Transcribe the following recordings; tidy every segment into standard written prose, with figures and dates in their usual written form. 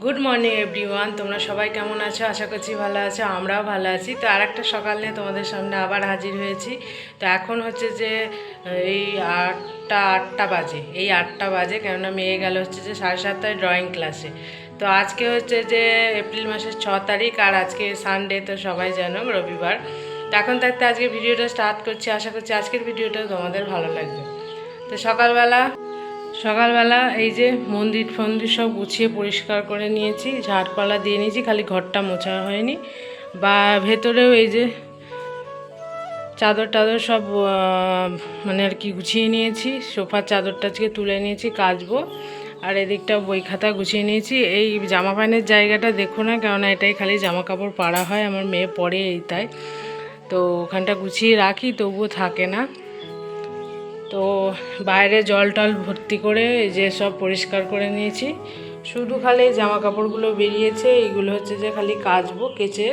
Good morning everyone, তোমরা সবাই কেমন আছো? আশা করছি ভালো আছো, আমরাও ভালো আছি। তো আর একটা সকাল নিয়ে তোমাদের সামনে আবার হাজির হয়েছি। তো এখন হচ্ছে যে এই আটটা বাজে, কেননা মেয়ে গেল হচ্ছে যে 7:30টায় ড্রয়িং ক্লাসে। তো আজকে হচ্ছে যে এপ্রিল মাসের 6 তারিখ, আর আজকে সানডে, তো সবাই জানো রবিবার। তো এখন থাকতে আজকে ভিডিওটা স্টার্ট করছি। আশা করছি আজকের ভিডিওটা তোমাদের ভালো লাগবে। তো সকালবেলা এই যে মন্দির ফন্দির সব গুছিয়ে পরিষ্কার করে নিয়েছি, ঝাড়পালা দিয়ে নিয়েছি, খালি ঘরটা মোছা হয়নি। বা ভেতরেও এই যে চাদর টাদর সব মানে আর কি গুছিয়ে নিয়েছি। সোফার চাদরটা আজকে তুলে নিয়েছি, কাচবো। আর এদিকটা বই খাতা গুছিয়ে নিয়েছি। এই জামা প্যান্টের জায়গাটা দেখো না, কেননা এটাই খালি জামা কাপড় পাড়া হয়, আমার মেয়ে পরে এই তাই। তো ওখানটা গুছিয়ে রাখি, তবুও থাকে না। তো বাইরে জল টল ভর্তি করে এই যে সব পরিষ্কার করে নিয়েছি। শুধু খালি জামা কাপড়গুলো বেরিয়েছে, এইগুলো হচ্ছে যে খালি কাচবো, কেচে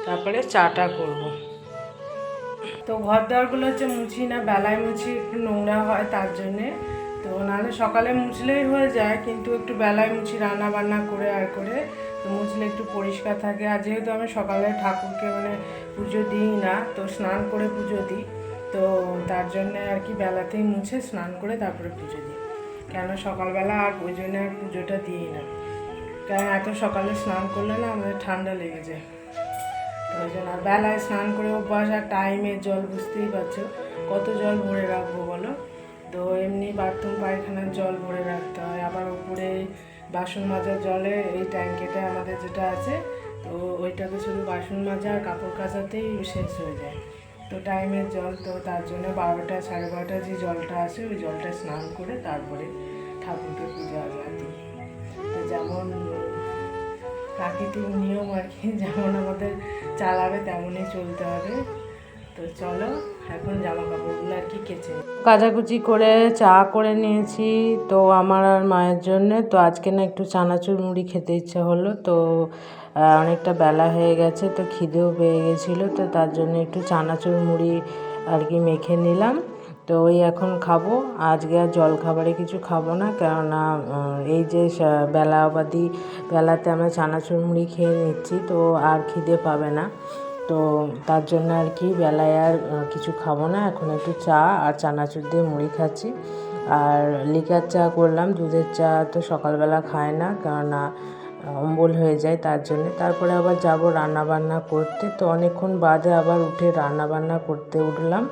তারপরে চাটা করব। তো ঘর দেওয়ারগুলো হচ্ছে মুছি না, বেলায় মুছি, একটু নোংরা হয় তার জন্যে। তো নাহলে সকালে মুছলেই হয়ে যায়, কিন্তু একটু বেলায় মুছি রান্না বান্না করে তো মুছলে একটু পরিষ্কার থাকে। আর যেহেতু আমি সকালে ঠাকুরকে মানে পুজো দিই না, তো স্নান করে পুজো দিই, তো তার জন্যে আর কি বেলাতেই মুছে স্নান করে তারপরে পুজো দিই। কেন সকালবেলা আর ওই জন্য আর পুজোটা দিই না, কারণ এত সকালে স্নান করলে না আমাদের ঠান্ডা লেগে যায়। ওই জন্য বেলায় স্নান করে অভ্যাস, আর টাইমের জল বুঝতেই পারছো কত জল ভরে রাখবো বলো। তো এমনি বাথরুম পায়খানার জল ভরে রাখতে হয়, আবার উপরে বাসন মাজার জলে এই ট্যাঙ্কিটা আমাদের যেটা আছে, তো ওইটাতে শুধু বাসন মাজা আর কাপড় কাচাতেই শেষ হয়ে যায়। তো টাইমের জল, তো তার জন্য 12টা 12:30 যে জলটা আসে ওই জলটা স্নান করে তারপরে ঠাকুরকে পূজা আরতি। তো যেমন প্রাকৃতিক নিয়ম আর কি, যেমন আমাদের চালাবে তেমনই চলতে হবে। তো চলো এখন জামা কাপড়গুলো আর কি কেচে কাচাকুচি করে চা করে নিয়েছি তো আমার আর মায়ের জন্যে। তো আজকে না একটু চানাচুর মুড়ি খেতে ইচ্ছা হলো, তো অনেকটা বেলা হয়ে গেছে, তো খিদেও পেয়ে গেছিলো, তো তার জন্য একটু চানাচুর মুড়ি আর কি মেখে নিলাম। তো ওই এখন খাবো। আজকে আর জল খাবারে কিছু খাবো না, কেননা এই যে বেলাতে আমরা চানাচুর মুড়ি খেয়ে নিচ্ছি, তো আর খিদে পাবে না। তো তার জন্য আর কি বেলায় আর কিছু খাবো না, এখন একটু চা আর চানাচুর দিয়ে মুড়ি খাচ্ছি। আর লিকার চা করলাম, দুধের চা তো সকালবেলা খায় না, কেননা অম্বল হয়ে যায়, তার জন্য। তারপরে আবার যাব রান্না বান্না করতে, তো অনেকক্ষণ বাদে আবার উঠে রান্না বান্না করতে উঠলাম।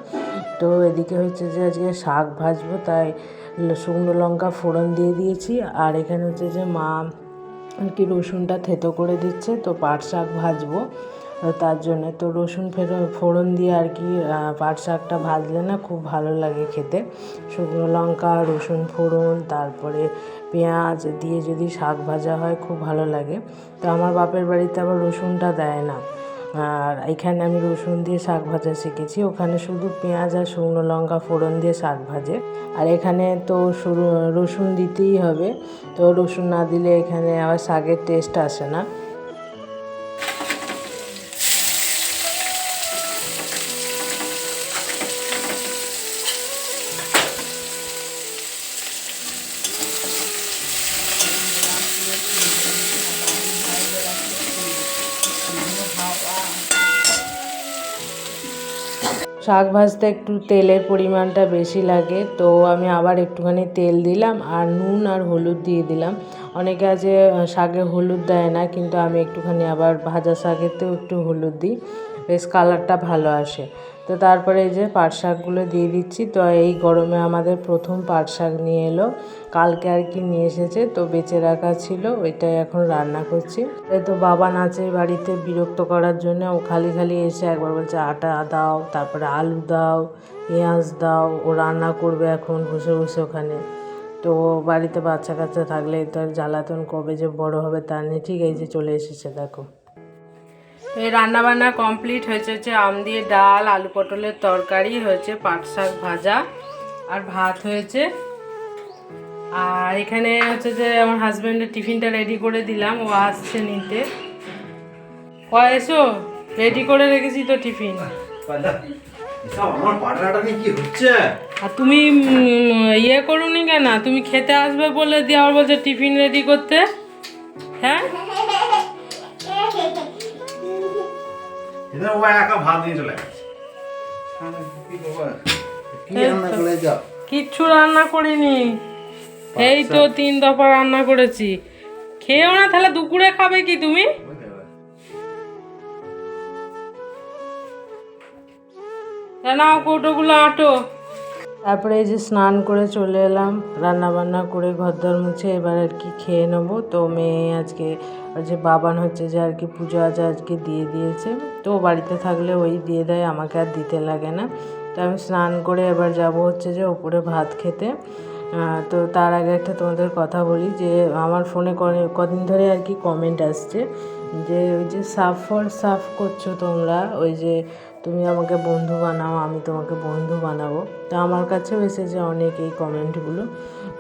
তো এদিকে হচ্ছে যে আজকে শাক ভাজবো, তাই শুকনো লঙ্কা ফোড়ন দিয়ে দিয়েছি। আর এখানে হচ্ছে যে মা আর কি রসুনটা থেতো করে দিচ্ছে, তো পাট শাক ভাজবো তার জন্যে। তো রসুন ফোড়ন দিয়ে আর কি পাট শাকটা ভাজলে না খুব ভালো লাগে খেতে। শুকনো লঙ্কা, রসুন ফোড়ন, তারপরে পেঁয়াজ দিয়ে যদি শাক ভাজা হয় খুব ভালো লাগে। তো আমার বাপের বাড়িতে আবার রসুনটা দেয় না, আর এখানে আমি রসুন দিয়ে শাক ভাজা শিখেছি। ওখানে শুধু পেঁয়াজ আর শুকনো লঙ্কা ফোড়ন দিয়ে শাক ভাজে, আর এখানে তো রসুন দিতেই হবে। তো রসুন না দিলে এখানে আবার শাকের টেস্ট আসে না। শাক ভাজতে একটু তেলের পরিমাণটা বেশি লাগে, তো আমি আবার একটুখানি তেল দিলাম আর নুন আর হলুদ দিয়ে দিলাম। অনেকে আছে শাকে হলুদ দেয় না, কিন্তু আমি একটুখানি আবার ভাজা শাকেতেও একটু হলুদ দিই, বেশ কালারটা ভালো আসে। তো তারপরে এই যে পাট শাকগুলো দিয়ে দিচ্ছি। তো এই গরমে আমাদের প্রথম পাট শাক নিয়ে এলো, কালকে আর কি নিয়ে এসেছে, তো বেঁচে রাখা ছিল, ওইটাই এখন রান্না করছি। তো বাবা নাচে বাড়িতে, বিরক্ত করার জন্য ও খালি খালি এসে একবার বলছে আটা দাও, তারপরে আলু দাও, পেঁয়াজ দাও। ও রান্না করবে এখন বসে বসে ওখানে। তো বাড়িতে বাচ্চা কাচ্চা থাকলে তার জ্বালাতন কবে যে বড় হবে তার নেই ঠিক। এই যে চলে এসেছে দেখো। এই রান্না বান্না কমপ্লিট হয়েছে আম দিয়ে ডাল, আলু পটলের তরকারি হয়েছে, পাট শাক ভাজা আর ভাত হয়েছে। আর এখানে হচ্ছে যে আমার হাজব্যান্ডের টিফিনটা রেডি করে দিলাম, ও আসছে নিতে। এসো, রেডি করে রেখেছি তো টিফিন। আমার পাটাটা নিয়ে কি হচ্ছে? আর তুমি ইয়ে করুনি কেন? তুমি খেতে আসবে বলে দিয়ে আবার বলছে টিফিন রেডি করতে। হ্যাঁ এদের বাবা একা ভাত দিয়ে চলে গেছে। কি বাবা, কি রান্না করে যাও? কিচ্ছু রান্না করিনি, এই তো 3 দফা রান্না করেছি। খেয়েও না, তাহলে দুপুরে খাবে কি তুমি? নাও কৌটোগুলো আটো। তারপরে এই যে স্নান করে চলে এলাম, রান্না বান্না করে ঘরদর মুছে এবার আর কি খেয়ে নেবো। তো মেয়ে আজকে যে বাবান হচ্ছে যে আর কি পুজো আজা আজকে দিয়ে দিয়েছে, তো বাড়িতে থাকলে ওই দিয়ে দেয়, আমাকে আর দিতে লাগে না। তো আমি স্নান করে এবার যাব হচ্ছে যে ওপরে ভাত খেতে। তো তার আগে একটা তোমাদের কথা বলি যে আমার ফোনে কদিন ধরে আর কি কমেন্ট আসছে যে ওই যে সাফ করছো তোমরা, ওই যে তুমি আমাকে বন্ধু বানাও, আমি তোমাকে বন্ধু বানাবো। তো আমার কাছেও এসেছে অনেক এই কমেন্টগুলো,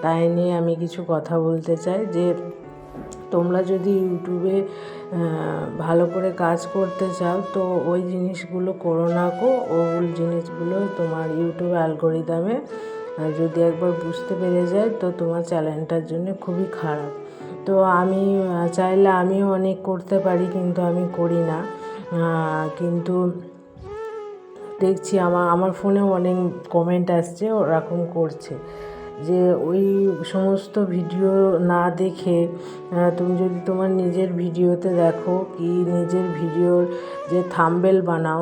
তাই নিয়ে আমি কিছু কথা বলতে চাই যে তোমরা যদি ইউটিউবে ভালো করে কাজ করতে চাও তো ওই জিনিসগুলো করো না গো। ওই জিনিসগুলো তোমার ইউটিউব অ্যালগরিদমে যদি একবার বুঝতে পেরে যায় তো তোমার চ্যানেলটার জন্য খুবই খারাপ। তো আমি চাইলে আমিও অনেক করতে পারি, কিন্তু আমি করি না। কিন্তু দেখছি আমার ফোনেও অনেক কমেন্ট আসছে ওরকম করছে যে ওই সমস্ত ভিডিও না দেখে তুমি যদি তোমার নিজের ভিডিওতে দেখো কি নিজের ভিডিওর যে থাম্বনেল বানাও।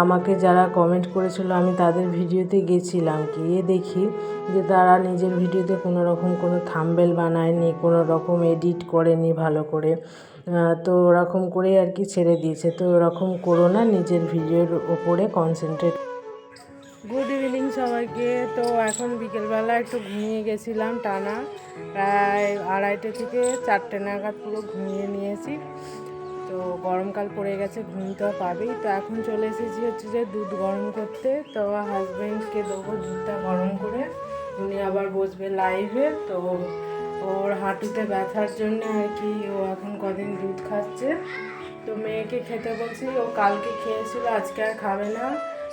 আমাকে যারা কমেন্ট করেছিল আমি তাদের ভিডিওতে গেছিলাম, গিয়ে দেখি যে তারা নিজের ভিডিওতে কোনো রকম কোনো থাম্বনেল বানায়নি, কোনো রকম এডিট করেনি ভালো করে। তো ওরকম করেই আর কি ছেড়ে দিয়েছে। তো ওরকম করো না, নিজের ভিডিওর ওপরে কনসেন্ট্রেট। গুড ইভিনিং সবাইকে। তো এখন বিকেলবেলা একটু ঘুমিয়ে গেছিলাম টানা প্রায় 2:30 থেকে 4টে নাগাদ পুরো ঘুমিয়ে নিয়েছি। তো গরমকাল পড়ে গেছে, ঘুম তো পাবেই। তো এখন চলে এসেছি হচ্ছে যে দুধ গরম করতে। তো হাজব্যান্ডকে দেবো দুধটা গরম করে, উনি আবার বসবে লাইভে। তো ওর হাঁটুতে ব্যথার জন্য আর কি ও এখন কদিন দুধ খাচ্ছে। তো মেয়েকে খেতে বলছি, ও কালকে খেয়েছিল, আজকে আর খাবে না,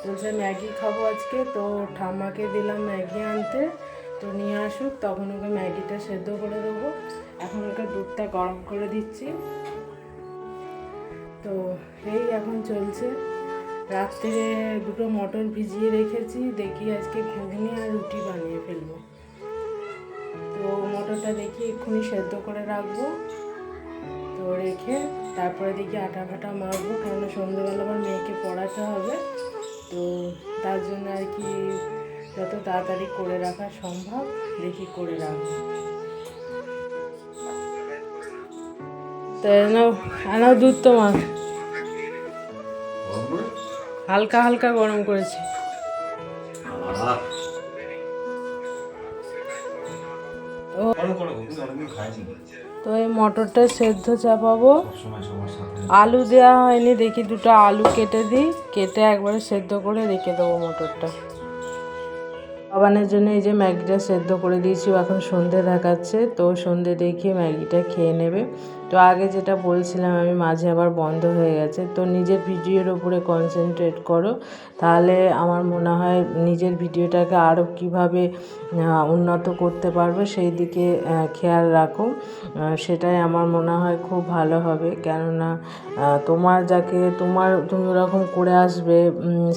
বলছে ম্যাগি খাবো আজকে। তো ঠাম্মাকে দিলাম ম্যাগি আনতে, তো নিয়ে আসুক তখন ওকে ম্যাগিটা সেদ্ধ করে দেবো। এখন ওকে দুধটা গরম করে দিচ্ছি। তো এই এখন চলছে। রাত্রে 2টো মটর ভিজিয়ে রেখেছি, দেখি আজকে ঘুগনি আর রুটি বানিয়ে ফেলবো। তো মটরটা দেখি এক্ষুনি সেদ্ধ করে রাখবো। তো রেখে তারপরে দেখি আটা ফাটা মাখবো, কারণ সন্ধ্যেবেলা আমার মেয়েকে পড়াতে হবে। তো তার জন্য আর কি যত তাড়াতাড়ি করে রাখা সম্ভব দেখি করে রাখবো। তো এনাও দুধ তোমার হালকা হালকা গরম করেছি। তো এই মটরটা সেদ্ধ চাপাবো, আলু দেওয়া হয়নি, দেখি 2টো আলু কেটে দিই, কেটে একবারে সেদ্ধ করে রেখে দেবো মটরটা। বাবানের জন্য এই যে ম্যাগিটা সেদ্ধ করে দিয়েছি, এখন সন্ধে দেখাচ্ছে, তো সন্ধে দেখিয়ে ম্যাগিটা খেয়ে নেবে। তো আগে যেটা বলছিলাম আমি, মাঝে আবার বন্ধ হয়ে গেছে। তো নিজের ভিডিওর উপরে কনসেন্ট্রেট করো, তাহলে আমার মনে হয় নিজের ভিডিওটাকে আরও কীভাবে উন্নত করতে পারবে সেই দিকে খেয়াল রাখো। সেটাই আমার মনে হয় খুব ভালো হবে। কেননা তুমি ওরকম করে আসবে,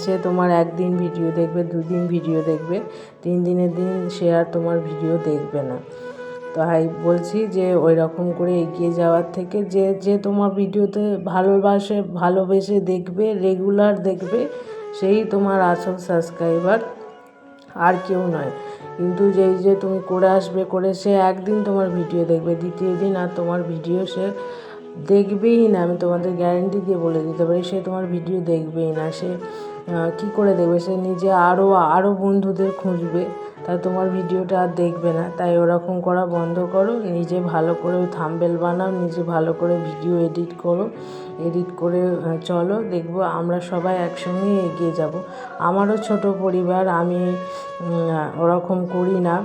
সে তোমার 1 দিন ভিডিও দেখবে, 2 দিন ভিডিও দেখবে, 3 দিনের দিন সে আর তোমার ভিডিও দেখবে না। তাই বলছি যে ওই রকম করে এগিয়ে যাওয়ার থেকে যে তোমার ভিডিওতে ভালোবেসে দেখবে, রেগুলার দেখবে, সেই তোমার আসল সাবস্ক্রাইবার, আর কেউ নয়। কিন্তু যে তুমি করে আসবে, করে সে 1 দিন তোমার ভিডিও দেখবে, দ্বিতীয় দিন আর তোমার ভিডিও সে দেখবেই না। আমি তোমাদের গ্যারেন্টি দিয়ে বলে দিতে পারি, সে তোমার ভিডিও দেখবেই না। সে কী করে দেখবে? সে নিজে আরও বন্ধুদের খুঁজবে, তা তোমার ভিডিওটা আর দেখবে না। তাই ওরকম করা বন্ধ করো, নিজে ভালো করে থাম্বনেল বানাও, নিজে ভালো করে ভিডিও এডিট করো, এডিট করে চলো, দেখবো আমরা সবাই একসঙ্গেই এগিয়ে যাব। আমারও ছোট পরিবার, আমি ওরকম করি না।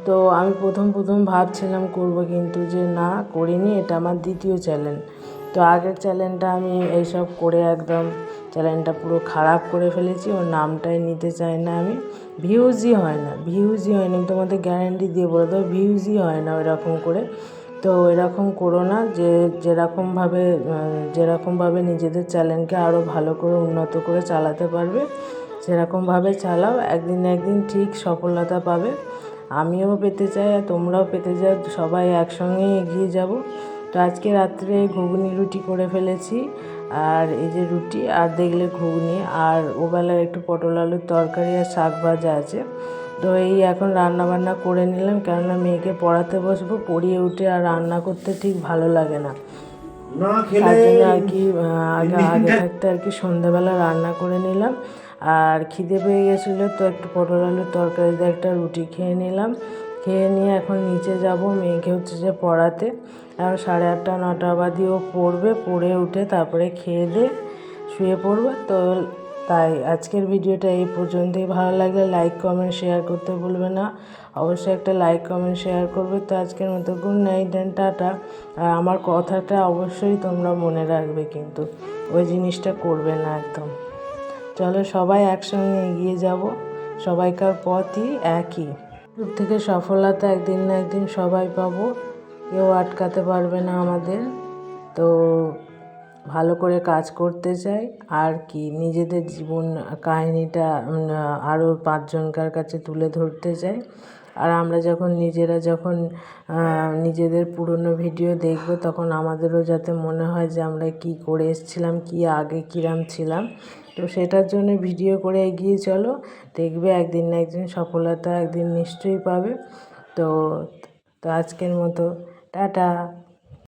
তো আমি প্রথম ভাবছিলাম করব, কিন্তু যে না করিনি, এটা আমার দ্বিতীয় চ্যানেল। তো আগের চ্যানেলটা আমি এইসব করে একদম চ্যানেলটা পুরো খারাপ করে ফেলেছি, ওর নামটাই নিতে চাই না আমি। ভিউজই হয়নি, তোমাদের গ্যারেন্টি দিয়ে বলে দেবো, ভিউজই হয় না ওইরকম করে। তো এরকম করো না, যে যেরকমভাবে নিজেদের চ্যানেলকে আরও ভালো করে উন্নত করে চালাতে পারবে সেরকমভাবে চালাও, একদিন না একদিন ঠিক সফলতা পাবে। আমিও পেতে চাই আর তোমরাও পেতে চাও, সবাই একসঙ্গে এগিয়ে যাব। তো আজকে রাত্রে ঘুগনি রুটি করে ফেলেছি, আর এই যে রুটি আর দেখলে ঘুগনি, আর ওবেলার একটু পটল আলুর তরকারি আর শাক ভাজা আছে। তো এই এখন রান্না বান্না করে নিলাম, কেননা মেয়েকে পড়াতে বসবো, পড়িয়ে উঠে আর রান্না করতে ঠিক ভালো লাগে না। না তার খেলে জন্য আর কি আগে থাকতে আর কি সন্ধ্যাবেলা রান্না করে নিলাম। আর খিদে পেয়ে গেছিলো, তো একটু পটল আলুর তরকারি দিয়ে একটা রুটি খেয়ে নিলাম। খেয়ে নিয়ে এখন নিচে যাব মেয়েকে হচ্ছে যে পড়াতে। এখন 8:30 9টা অবধি ও পড়বে, পড়ে উঠে তারপরে খেয়ে দিয়ে শুয়ে পড়বে। তো তাই আজকের ভিডিওটা এই পর্যন্তই। ভালো লাগলে লাইক কমেন্ট শেয়ার করতে ভুলবে না, অবশ্যই একটা লাইক কমেন্ট শেয়ার করবে। তো আজকের মতো গুড নাইট অ্যান্ড টাটা। আর আমার কথাটা অবশ্যই তোমরা মনে রাখবে, কিন্তু ওই জিনিসটা করবে না একদম। চলো সবাই একসঙ্গে এগিয়ে যাব, সবাইকার পথই একই। দূর থেকে সফলতা একদিন না একদিন সবাই পাবো, কেউ আটকাতে পারবে না আমাদের। তো ভালো করে কাজ করতে চাই, আর কি নিজেদের জীবন কাহিনিটা আরও 5 জনকার কাছে তুলে ধরতে চাই। আর আমরা যখন নিজেদের পুরনো ভিডিও দেখব, তখন আমাদেরও যাতে মনে হয় যে আমরা কি করে এসেছিলাম, কি আগে কিরম ছিলাম। তো সেটার জন্য ভিডিও করে এগিয়ে চলো, দেখবে একদিন না একদিন সফলতা একদিন নিশ্চয়ই পাবে। তো আজকের মতো টাটা।